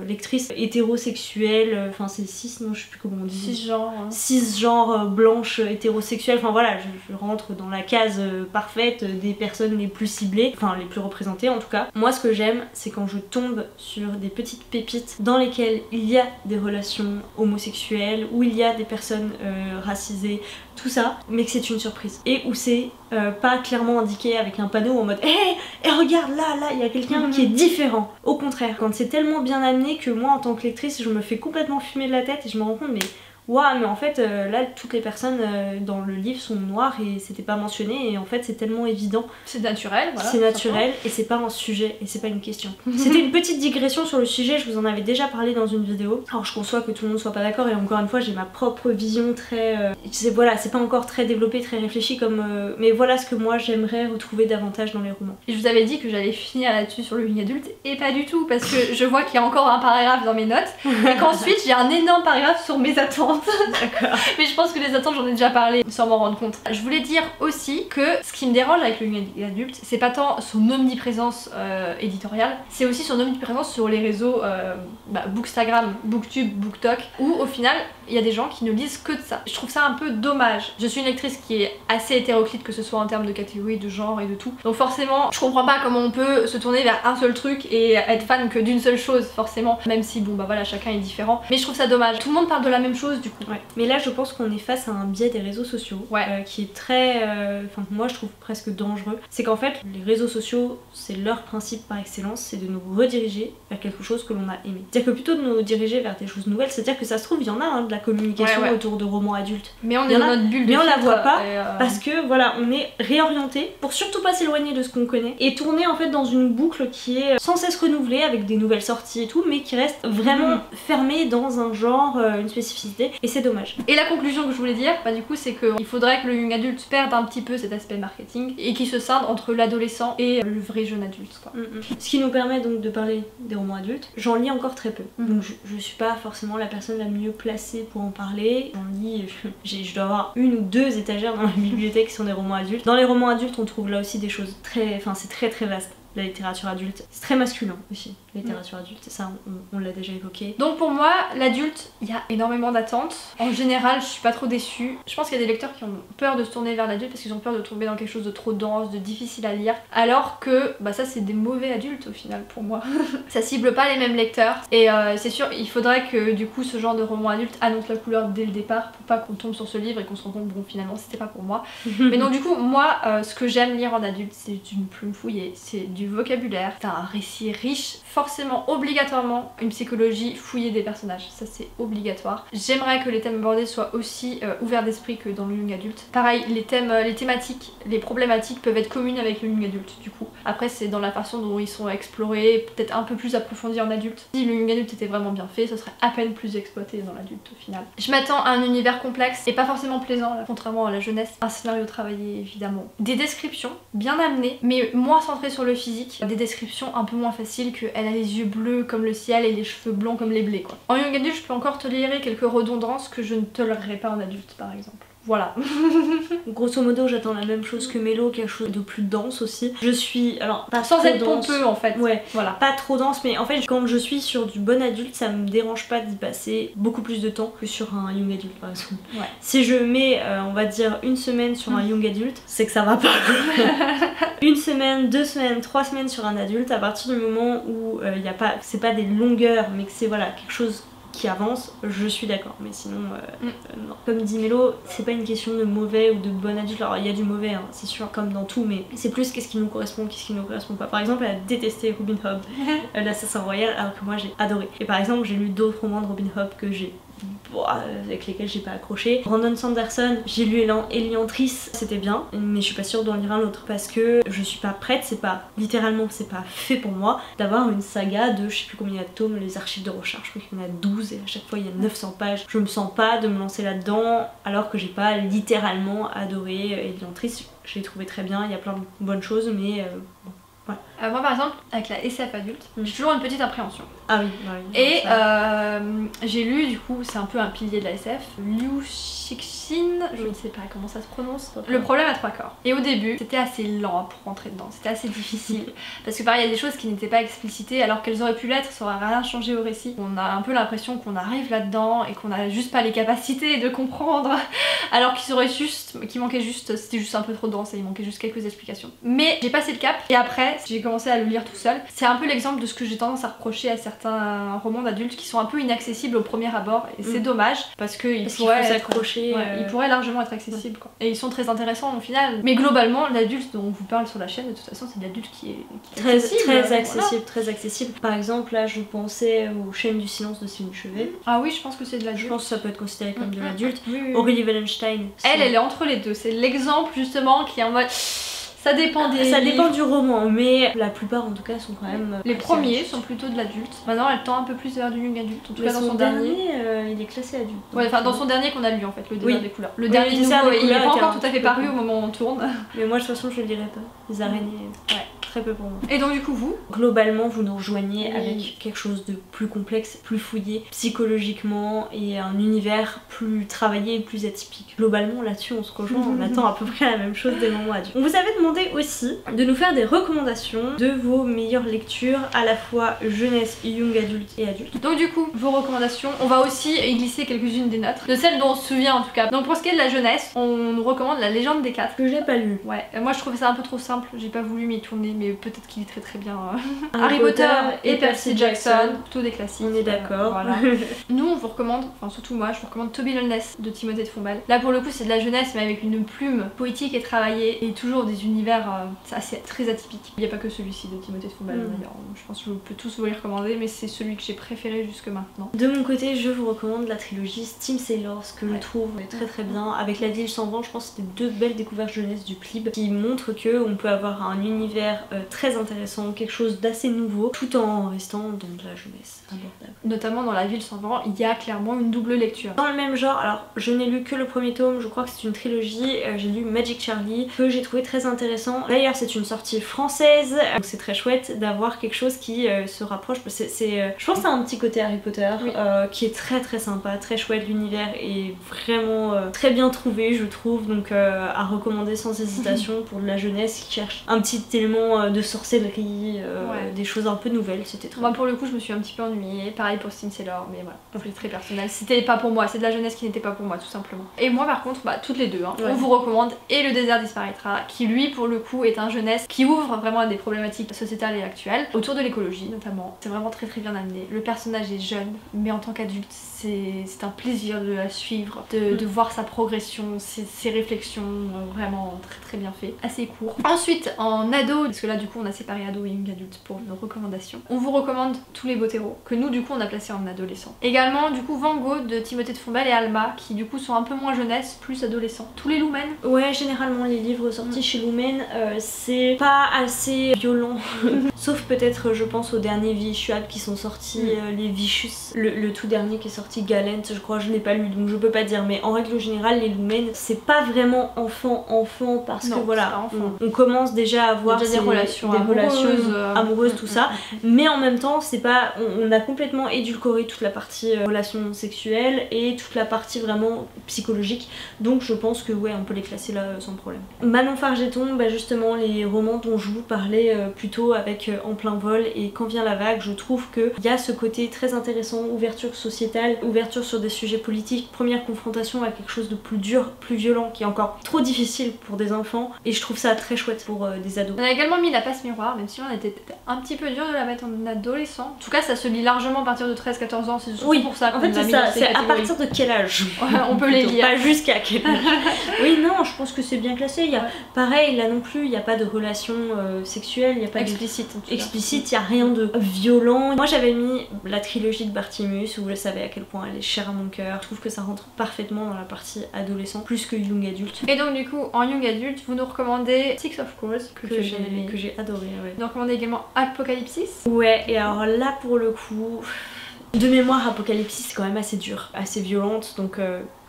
lectrice hétérosexuelle, c'est cis, non je sais plus comment on dit, cisgenre blanche hétérosexuelle, je rentre dans la case parfaite des personnes les plus ciblées, les plus représentées en tout cas. Moi ce que j'aime c'est quand je tombe sur des petites pépites dans lesquelles il y a des relations homosexuelles, où il y a des personnes racisées racisé, tout ça, mais que c'est une surprise. Et où c'est pas clairement indiqué avec un panneau en mode hé, regarde là, il y a quelqu'un qui est différent. Au contraire, quand c'est tellement bien amené que moi en tant que lectrice, je me fais complètement fumer de la tête et je me rends compte, mais waouh, mais en fait là toutes les personnes dans le livre sont noires et c'était pas mentionné et en fait c'est tellement évident. C'est naturel, voilà. C'est naturel et c'est pas un sujet et c'est pas une question. C'était une petite digression sur le sujet, je vous en avais déjà parlé dans une vidéo. Alors je conçois que tout le monde soit pas d'accord et encore une fois j'ai ma propre vision très... voilà, c'est pas encore très développé, très réfléchi comme... mais voilà ce que moi j'aimerais retrouver davantage dans les romans. Et je vous avais dit que j'allais finir là-dessus sur le young adulte et pas du tout parce que je vois qu'il y a encore un paragraphe dans mes notes et qu'ensuite j'ai un énorme paragraphe sur mes attentes. D'accord. Mais je pense que les attentes j'en ai déjà parlé sans m'en rendre compte. Je voulais dire aussi que ce qui me dérange avec le young adulte, c'est pas tant son omniprésence éditoriale, c'est aussi son omniprésence sur les réseaux Bookstagram, Booktube, Booktok, où au final il y a des gens qui ne lisent que de ça. Je trouve ça un peu dommage. Je suis une lectrice qui est assez hétéroclite, que ce soit en termes de catégorie, de genre et de tout. Donc forcément, je comprends pas comment on peut se tourner vers un seul truc et être fan que d'une seule chose, forcément. Même si, bon bah voilà, chacun est différent. Mais je trouve ça dommage. Tout le monde parle de la même chose du coup. Ouais. Mais là, je pense qu'on est face à un biais des réseaux sociaux qui est très... Enfin, moi je trouve presque dangereux. C'est qu'en fait, les réseaux sociaux, c'est leur principe par excellence, c'est de nous rediriger vers quelque chose que l'on a aimé. C'est-à-dire que plutôt de nous diriger vers des choses nouvelles, c'est-à-dire que ça se trouve, il y en a de la communication autour de romans adultes. Mais on est dans notre bulle de mais on la filtre, voit pas parce que voilà, on est réorienté pour surtout pas s'éloigner de ce qu'on connaît et tourner en fait dans une boucle qui est sans cesse renouvelée avec des nouvelles sorties et tout, mais qui reste vraiment fermée dans un genre, une spécificité, et c'est dommage. Et la conclusion que je voulais dire, du coup, c'est qu'il faudrait que le young adulte perde un petit peu cet aspect marketing et qu'il se scinde entre l'adolescent et le vrai jeune adulte, quoi. Ce qui nous permet donc de parler des romans adultes. J'en lis encore très peu, donc je suis pas forcément la personne la mieux placée pour en parler. J'en lis, je dois avoir une ou deux étagères dans la bibliothèque qui sont des romans adultes. Dans les romans adultes, on trouve là aussi des choses très... Enfin, c'est très très vaste. La littérature adulte, c'est très masculin aussi, la littérature adulte, ça on l'a déjà évoqué. Donc pour moi, l'adulte, il y a énormément d'attentes. En général, je suis pas trop déçue. Je pense qu'il y a des lecteurs qui ont peur de se tourner vers l'adulte parce qu'ils ont peur de tomber dans quelque chose de trop dense, de difficile à lire. Alors que ça c'est des mauvais adultes au final pour moi. Ça cible pas les mêmes lecteurs. Et c'est sûr, il faudrait que du coup ce genre de roman adulte annonce la couleur dès le départ pour pas qu'on tombe sur ce livre et qu'on se rende compte bon finalement c'était pas pour moi. Mais donc du coup moi ce que j'aime lire en adulte c'est une plume fouillée, c'est du vocabulaire, c'est un récit riche, forcément obligatoirement une psychologie fouillée des personnages, ça c'est obligatoire. J'aimerais que les thèmes abordés soient aussi ouverts d'esprit que dans le young adulte. Pareil, les thèmes, les thématiques, les problématiques peuvent être communes avec le young adulte du coup. Après c'est dans la façon dont ils sont explorés, peut-être un peu plus approfondis en adulte. Si le young adulte était vraiment bien fait, ça serait à peine plus exploité dans l'adulte au final. Je m'attends à un univers complexe et pas forcément plaisant là, contrairement à la jeunesse. Un scénario travaillé évidemment. Des descriptions bien amenées mais moins centrées sur le physique. Des descriptions un peu moins faciles que elle a les yeux bleus comme le ciel et les cheveux blancs comme les blés quoi. En young adulte je peux encore tolérer quelques redondances que je ne tolérerais pas en adulte par exemple. Voilà. Grosso modo, j'attends la même chose que Mélo, quelque chose de plus dense aussi. Je suis, alors, pas sans trop être dense. pompeux en fait. Ouais, voilà. Pas trop dense, mais en fait, quand je suis sur du bon adulte, ça me dérange pas d'y passer beaucoup plus de temps que sur un young adulte par exemple. Ouais. Si je mets, on va dire, une semaine sur un young adulte, c'est que ça va pas. Une semaine, 2 semaines, 3 semaines sur un adulte, à partir du moment où y a pas, c'est pas des longueurs, mais que c'est voilà, quelque chose qui avance, je suis d'accord, mais sinon non. Comme dit Mélo, c'est pas une question de mauvais ou de bon adulte, alors il y a du mauvais hein, c'est sûr, comme dans tout, mais c'est plus qu'est-ce qui nous correspond, qu'est-ce qui nous correspond pas. Par exemple, elle a détesté Robin Hood, l'assassin royal, alors que moi j'ai adoré. Et par exemple, j'ai lu d'autres romans de Robin Hood que j'ai avec lesquels j'ai pas accroché. Brandon Sanderson, j'ai lu Éliantrice, c'était bien, mais je suis pas sûre d'en lire un autre parce que je suis pas prête, c'est pas littéralement, c'est pas fait pour moi d'avoir une saga de je sais plus combien il y a de tomes, les archives de recherche, je crois qu'il y en a 12 et à chaque fois il y a 900 pages. Je me sens pas de me lancer là-dedans alors que j'ai pas littéralement adoré Éliantrice, je l'ai trouvé très bien, il y a plein de bonnes choses, mais bon. Ouais. Moi par exemple, avec la SF adulte, j'ai toujours une petite appréhension. Ah oui, oui. Et j'ai lu, du coup, c'est un peu un pilier de la SF, Liu Cixin, je ne sais pas comment ça se prononce, Le problème à 3 corps. Et au début, c'était assez lent pour rentrer dedans, c'était assez difficile. Parce que pareil, il y a des choses qui n'étaient pas explicitées alors qu'elles auraient pu l'être, ça aurait rien changé au récit. On a un peu l'impression qu'on arrive là-dedans et qu'on a juste pas les capacités de comprendre, alors qu'il manquait juste, c'était juste un peu trop dense et il manquait juste quelques explications. Mais j'ai passé le cap et après, j'ai commencé à le lire tout seul. C'est un peu l'exemple de ce que j'ai tendance à reprocher à certains romans d'adultes qui sont un peu inaccessibles au premier abord et c'est dommage parce qu'ils pourraient s'accrocher. Ils pourraient largement être accessibles quoi. Et ils sont très intéressants au final. Mais globalement, l'adulte dont on vous parle sur la chaîne, de toute façon, c'est l'adulte qui est très accessible, très accessible. Par exemple, là, je pensais aux Chaînes du silence de Céline Chevet. Ah oui, je pense que c'est de l'adulte. Je pense que ça peut être considéré comme de l'adulte. Oui. Aurélie Wallenstein. Elle est entre les deux. C'est l'exemple justement qui est en mode. Ça dépend des Ça dépend livres. du roman, mais la plupart en tout cas sont quand même. Les premiers sont plutôt de l'adulte. Maintenant, elle tend un peu plus vers du young adulte. En tout cas, dans son dernier. Il est classé adulte. Ouais, enfin, dans son dernier qu'on a lu en fait, le désert des couleurs. Le Oui, dernier le désert nouveau, des il est couleurs pas était encore un tout à fait petit peu paru plus. au moment où on tourne. Mais moi, de toute façon, je le lirai pas. Les araignées. Ouais. Très peu pour moi. Et donc, du coup, vous Globalement, vous nous rejoignez avec quelque chose de plus complexe, plus fouillé psychologiquement et un univers plus travaillé et plus atypique. Globalement, là-dessus, on se rejoint. On attend à peu près la même chose des moments adultes. On vous avait demandé aussi de nous faire des recommandations de vos meilleures lectures, à la fois jeunesse, young adulte et adulte. Donc du coup, vos recommandations, on va aussi y glisser quelques-unes des nôtres, de celles dont on se souvient en tout cas. Donc pour ce qui est de la jeunesse, on nous recommande La Légende des Quatre. Que j'ai pas lu. Ouais, moi je trouvais ça un peu trop simple, j'ai pas voulu m'y tourner, mais peut-être qu'il est très très bien. Harry Potter et Percy Jackson, plutôt des classiques. On est d'accord. Voilà. Nous on vous recommande, enfin surtout moi, je vous recommande Toby Loveless de Timothée de Fombelle. Là pour le coup c'est de la jeunesse mais avec une plume poétique et travaillée et toujours des univers assez très atypiques. Il n'y a pas que celui-ci de Timothée de Fombelle d'ailleurs, je pense que je peux tous vous les recommander mais c'est celui que j'ai préféré jusque maintenant. De mon côté je vous recommande la trilogie Steam Sailors que je trouve très très bien. Avec La Ville sans vent je pense que c'était deux belles découvertes jeunesse du Plib qui montrent qu'on peut avoir un univers très intéressant, quelque chose d'assez nouveau tout en restant dans de la jeunesse abordable. Notamment dans La Ville sans vent il y a clairement une double lecture. Dans le même genre, alors je n'ai lu que le premier tome, je crois que c'est une trilogie, j'ai lu Magic Charlie que j'ai trouvé très intéressant. D'ailleurs c'est une sortie française donc c'est très chouette d'avoir quelque chose qui se rapproche. Je pense que c'est un petit côté Harry Potter qui est très très sympa, très chouette. L'univers est vraiment très bien trouvé je trouve, donc à recommander sans hésitation pour de la jeunesse qui cherche un petit élément de sorcellerie, des choses un peu nouvelles. C'était très Moi pour le coup je me suis un petit peu ennuyée, pareil pour Steam Sailor, mais voilà, c'est très personnel. C'était pas pour moi, c'est de la jeunesse qui n'était pas pour moi tout simplement. Et moi par contre, toutes les deux, on vous recommande Et le désert disparaîtra, qui lui pour le coup est un jeunesse qui ouvre vraiment à des problématiques sociétales et actuelles, autour de l'écologie notamment. C'est vraiment très très bien amené. Le personnage est jeune, mais en tant qu'adulte c'est un plaisir de la suivre, de voir sa progression, ses réflexions, vraiment très très bien fait, assez court. Ensuite en ado, parce que là du coup on a séparé ado et young adulte pour nos recommandations, on vous recommande Tous les Botéros, que nous du coup on a placé en adolescent. Également du coup Van Gogh de Timothée de Fombelle et Alma, qui du coup sont un peu moins jeunesse, plus adolescent. Tous les Lumen. Ouais, généralement les livres sortis chez Lumen c'est pas assez violent sauf peut-être je pense aux derniers Visual qui sont sortis, les Vicious, le tout dernier qui est sorti Galent, je crois, je l'ai pas lu donc je peux pas dire, mais en règle générale les Lumen c'est pas vraiment enfant parce que voilà on commence déjà à avoir des relations amoureuses tout ça, mais en même temps c'est pas, on a complètement édulcoré toute la partie relations sexuelles et toute la partie vraiment psychologique, donc je pense que ouais on peut les classer là sans problème. Manon Fargeton, justement les romans dont je vous parlais plutôt avec En plein vol et Quand vient la vague, je trouve qu'il y a ce côté très intéressant, ouverture sociétale, ouverture sur des sujets politiques, première confrontation à quelque chose de plus dur, plus violent, qui est encore trop difficile pour des enfants, et je trouve ça très chouette pour des ados. On a également mis La Passe Miroir, même si on était un petit peu dur de la mettre en adolescent. En tout cas ça se lit largement à partir de 13-14 ans, c'est surtout pour ça qu'on en fait l'a mis c'est dans ça, ces c'est à catégories. partir de quel âge on peut les lire. Pas jusqu'à quel âge. Oui non, je pense que c'est bien classé, il y a pareil là non plus, il n'y a pas de relation sexuelle, il n'y a pas explicite, il n'y a rien de violent. Moi j'avais mis la trilogie de Bartimus où je savais à quel point elle est chère à mon cœur. Je trouve que ça rentre parfaitement dans la partie adolescent plus que young adulte. Et donc du coup en young adulte vous nous recommandez Six of Crows que j'ai adoré. Vous nous recommandez également Apocalypsis. Ouais, et alors là pour le coup de mémoire Apocalypsis c'est quand même assez dur, assez violente, donc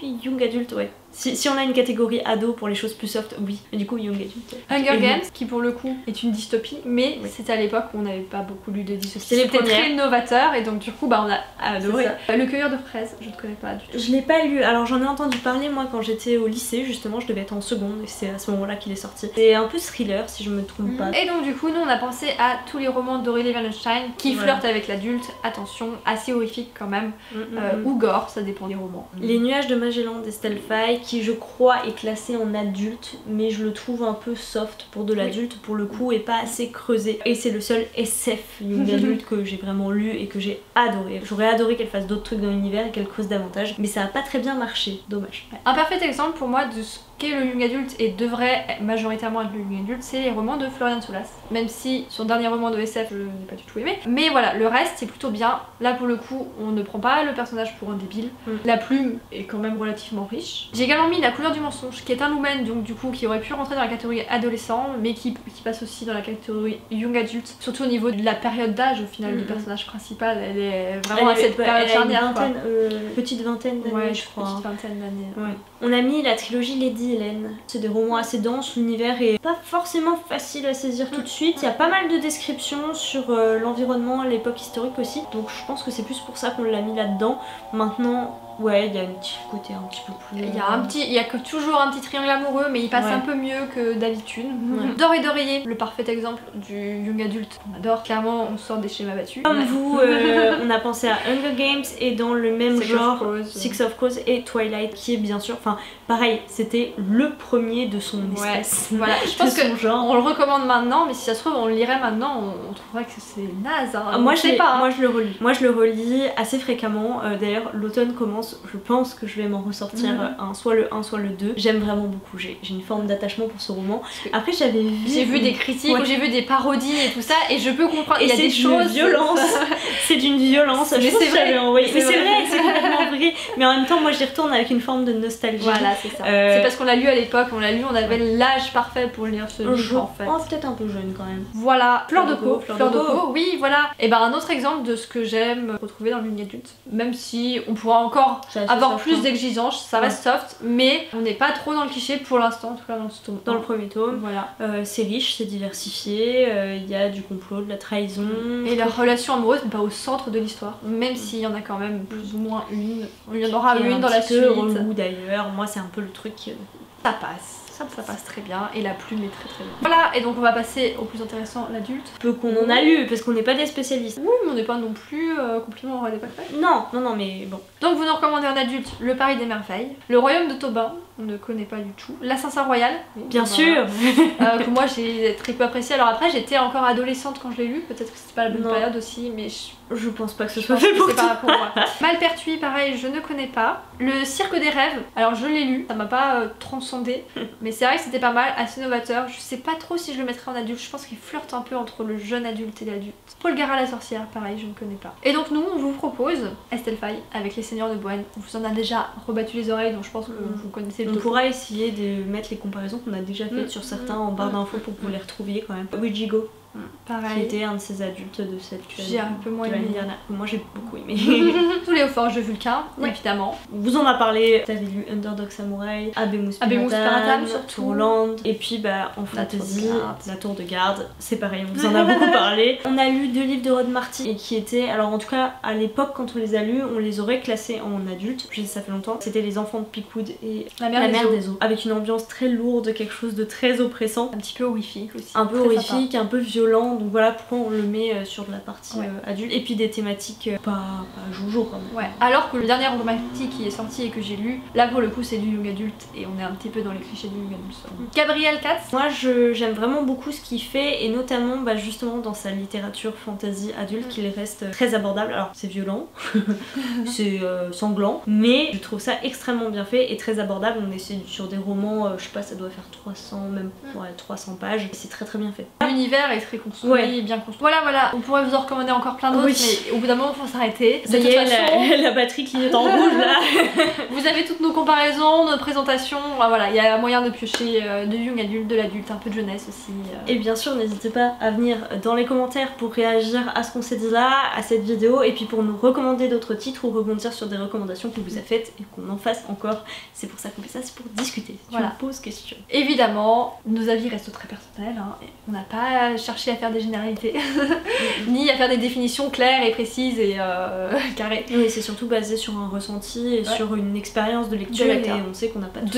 young adulte ouais. Si on a une catégorie ado pour les choses plus soft, oui, mais du coup young adulte. Hunger Games, qui pour le coup est une dystopie, mais c'était à l'époque où on n'avait pas beaucoup lu de dystopie. C'était très novateur et donc du coup on a adoré. Le Cueilleur de fraises, je ne connais pas du tout. Je l'ai pas lu, alors j'en ai entendu parler moi quand j'étais au lycée, justement je devais être en seconde et c'est à ce moment là qu'il est sorti. C'est un peu thriller si je me trompe pas. Et donc du coup nous on a pensé à tous les romans d'Aurélie Wallenstein qui flirtent avec l'adulte, attention, assez horrifique quand même, ou gore, ça dépend des romans. Les Nuages de Magellan d'Estelle Faye qui je crois est classé en adulte, mais je le trouve un peu soft pour de l'adulte pour le coup et pas assez creusé. Et c'est le seul SF young adulte que j'ai vraiment lu et que j'ai adoré. J'aurais adoré qu'elle fasse d'autres trucs dans l'univers et qu'elle creuse davantage, mais ça a pas très bien marché, dommage. Un parfait exemple pour moi de ce qu'est le young adulte et devrait majoritairement être le young adulte, c'est les romans de Florian Soulas. Même si son dernier roman de SF je n'ai pas du tout aimé, mais voilà, le reste c'est plutôt bien. Là pour le coup on ne prend pas le personnage pour un débile, la plume est quand même relativement riche. J'ai également mis La couleur du mensonge qui est un lumen, donc du coup qui aurait pu rentrer dans la catégorie adolescent mais qui passe aussi dans la catégorie young adulte, surtout au niveau de la période d'âge au final du personnage principal. Elle est vraiment à cette période charnière, petite vingtaine d'années, je crois. Petite vingtaine d'années. Ouais. On a mis la trilogie Lady Hélène. C'est des romans assez denses, l'univers est pas forcément facile à saisir tout de suite. Il y a pas mal de descriptions sur l'environnement, l'époque historique aussi, donc je pense que c'est plus pour ça qu'on l'a mis là-dedans. Maintenant, ouais, il y a un petit côté un petit peu plus... Il y a toujours un petit triangle amoureux, mais il passe un peu mieux que d'habitude. Dor et d'oreiller, le parfait exemple du young adulte qu'on adore. Clairement, on sort des schémas battus. Comme vous, on a pensé à Hunger Games et dans le même genre, Six of Crows et Twilight, qui est bien sûr, enfin pareil, c'était le premier de son espèce. Voilà, je pense que on le recommande maintenant, mais si ça se trouve on le lirait maintenant, on trouverait que c'est naze. Hein. Moi je le relis. Moi je le relis assez fréquemment. D'ailleurs l'automne commence, je pense que je vais m'en ressortir soit le 1 soit le 2. J'aime vraiment beaucoup, j'ai une forme d'attachement pour ce roman. Après j'ai vu des critiques, j'ai vu des parodies et tout ça, et je peux comprendre. Il y a des choses. C'est d'une violence. Mais c'est vrai. Mais c'est vrai, c'est complètement vrai. Mais en même temps, moi j'y retourne avec une forme de nostalgie. Voilà, c'est ça. C'est parce qu'on l'a lu à l'époque, on avait l'âge parfait pour lire ce livre en fait. Oh, peut-être un peu jeune quand même. Voilà, Fleur de Peau, oui, voilà. Et ben un autre exemple de ce que j'aime retrouver dans l'une adulte, même si on pourra encore avoir plus d'exigences, ça reste soft, mais on n'est pas trop dans le cliché pour l'instant, en tout cas dans ce tome. Dans le premier tome, voilà. C'est riche, c'est diversifié, il y a du complot, de la trahison. Et leur relation amoureuse n'est pas au centre de l'histoire, même s'il y en a quand même plus ou moins une. Il y en aura une dans la suite. Relou d'ailleurs, moi c'est un peu le truc. Ça passe. Ça passe très bien et la plume est très bien. Voilà, et donc on va passer au plus intéressant, l'adulte. Peu qu'on en a lu, parce qu'on n'est pas des spécialistes. Oui, mais on n'est pas non plus complètement au roi des pâquerettes. Non, mais bon. Donc vous nous recommandez en adulte Le Paris des Merveilles, Le Royaume de Tobin, on ne connaît pas du tout, L'Assassin Royal, bien sûr, que moi j'ai très peu apprécié. Alors après j'étais encore adolescente quand je l'ai lu, peut-être que c'était pas la bonne période aussi, mais je pense pas que ce soit fait pour moi. Malpertuis, pareil, je ne connais pas. Le Cirque des Rêves, alors je l'ai lu, ça m'a pas transcendé, mais c'est vrai que c'était pas mal, assez novateur. Je sais pas trop si je le mettrais en adulte, je pense qu'il flirte un peu entre le jeune adulte et l'adulte. Paul Gara la sorcière, pareil, je ne connais pas. Et donc nous, on vous propose Estelle Faye avec Les Seigneurs de Bohême. On vous en a déjà rebattu les oreilles, donc je pense que vous connaissez le On pourra essayer de mettre les comparaisons qu'on a déjà faites sur certains en barre d'infos pour que vous les retrouviez quand même. Ouijigo. Pareil. Qui était un de ces adultes de cette J'ai un peu moins aimé. Moi j'ai beaucoup aimé. Tous les Forges de Vulcain, évidemment. Vous en a parlé, t'avais lu Underdog Samurai, Abemus Piratam, surtout, Tourland, et puis en fantasy, La Tour de Garde, c'est pareil, on vous en a beaucoup parlé. On a lu 2 livres de Rod Marty et qui étaient, alors en tout cas à l'époque quand on les a lus, on les aurait classés en adultes, je sais ça fait longtemps, c'était Les Enfants de Pickwood et La mer des eaux, avec une ambiance très lourde, quelque chose de très oppressant. Un petit peu horrifique aussi. Un peu horrifique, un peu violent. Donc voilà pourquoi on le met sur de la partie adulte. Et puis des thématiques pas jojo quand même. Ouais, alors que le dernier romantique qui est sorti et que j'ai lu, là pour le coup c'est du young adulte et on est un petit peu dans les clichés du young adulte. Gabriel Katz. Moi j'aime vraiment beaucoup ce qu'il fait et notamment justement dans sa littérature fantasy adulte qu'il reste très abordable. Alors c'est violent, c'est sanglant, mais je trouve ça extrêmement bien fait et très abordable. On est sur des romans, je sais pas, ça doit faire 300, même 300 pages. Et c'est très bien fait. L'univers est très construit, bien construit. Voilà, on pourrait vous en recommander encore plein d'autres, mais au bout d'un moment il faut s'arrêter. Ça y est, la batterie clignote en rouge là. Vous avez toutes nos comparaisons, nos présentations, voilà, il y a moyen de piocher de young adulte, de l'adulte, un peu de jeunesse aussi. Et bien sûr, n'hésitez pas à venir dans les commentaires pour réagir à ce qu'on s'est dit là, à cette vidéo, et puis pour nous recommander d'autres titres ou rebondir sur des recommandations qu'on vous a faites et qu'on en fasse encore. C'est pour ça qu'on fait ça, c'est pour discuter. Tu me poses question. Évidemment, nos avis restent très personnels, hein, et on n'a pas cherché chercher à faire des généralités, ni à faire des définitions claires et précises et carrées. Oui, c'est surtout basé sur un ressenti et sur une expérience de lecture, et on sait qu'on n'a pas tout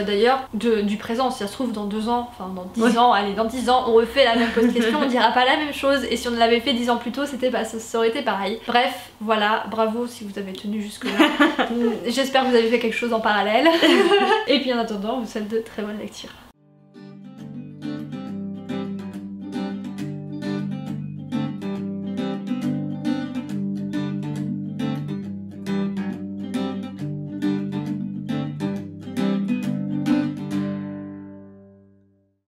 d'ailleurs, du présent, si ça se trouve dans 2 ans, enfin dans 10 ans, allez, dans 10 ans, on refait la même pose question, on dira pas la même chose, et si on l'avait fait 10 ans plus tôt, ça aurait été pareil. Bref, voilà, bravo si vous avez tenu jusque là. J'espère que vous avez fait quelque chose en parallèle. Et puis en attendant, on vous souhaite de très bonnes lectures.